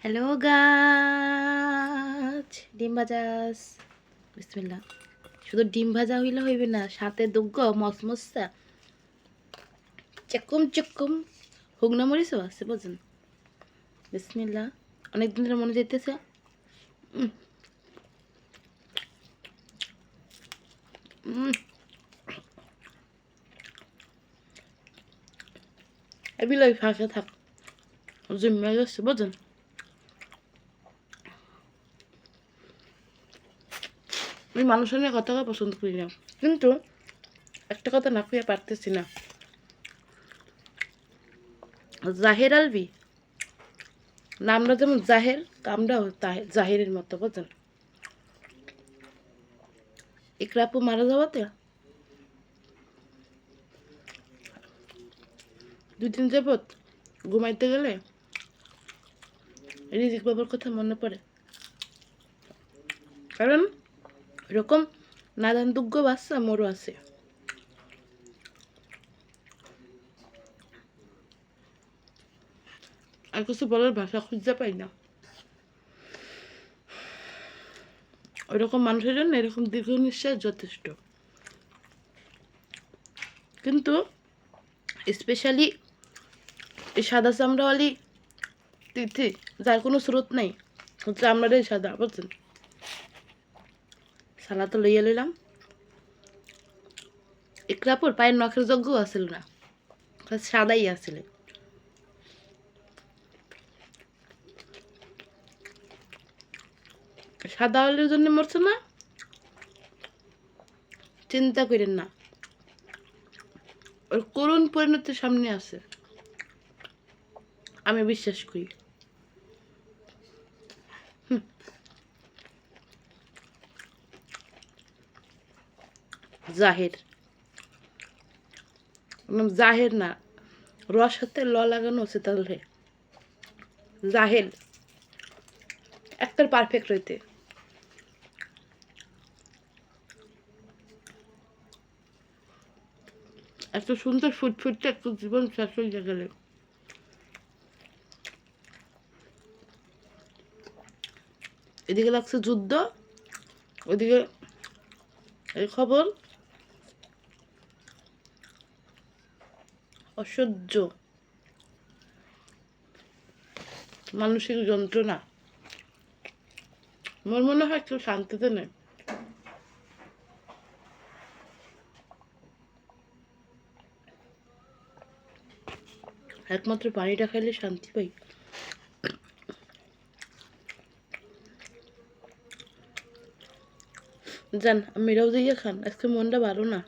Hello গাছ ডিম ভাজাস বিসমিল্লাহ। শুধু ডিম ভাজা হইলে হইবে না, সাথে দুগ্গ মসমসা চেকুম চেকুম হুগনা মরিচও আছে বুঝেন। বিসমিল্লাহ। অনেক দিন ধরে মনে যেতেছে। এবিলাই ফাঁকে থাক জিম্মে গেছে বুঝেন। আমি মানুষের নিয়ে কথা পছন্দ করি না, কিন্তু একটা কথা না খুঁজে পারতেছি না। জাহের আলবি নামটা যেমন জাহের, কামটাও জাহেরের মতো বুঝেন। ইকরাপু মারা যাওয়াতে 2 দিন যাবৎ ঘুমাইতে গেলে রিজিক বাবার কথা মনে পড়ে। কারণ এরকম নাদান দুগ্গ বাচ্চা মোরও আছে। আর কিছু বলার ভাষা খুঁজতে পাই না। ওইরকম মানুষের জন্য এরকম দীর্ঘ নিঃশ্বাস যথেষ্ট। কিন্তু স্পেশালি এই সাদা চামড়াওয়ালি তিথি, যার কোনো স্রোত নাই, চামড়াটাই সাদা বুঝছেন। সালা তো লইয়া লইলাম। ইকরাপুর পায়ের নখের যজ্ঞ আসিল না, সাদাই আসিল। সাদা আলের জন্য মরছে না, চিন্তা করেন না, ওর করুণ পরিণতি সামনে আছে, আমি বিশ্বাস করি। জাহের জাহের না, রস হাতে ল লাগানো আছে, তাহলে জাহেল একটার পারফেক্ট হইতে। এত সুন্দর ফুটফুটতে একটু জীবন শেষ হয়ে গেলে। এদিকে লাগছে যুদ্ধ, ওইদিকে এই খবর, অসহ্য মানসিক যন্ত্রণা। আমার মনে হয় কেউ শান্তিতে নেই। একমাত্র পানিটা খাইলে শান্তি পাই। যান আমিরাও যাইয়া খান, আজকে মনটা ভালো না।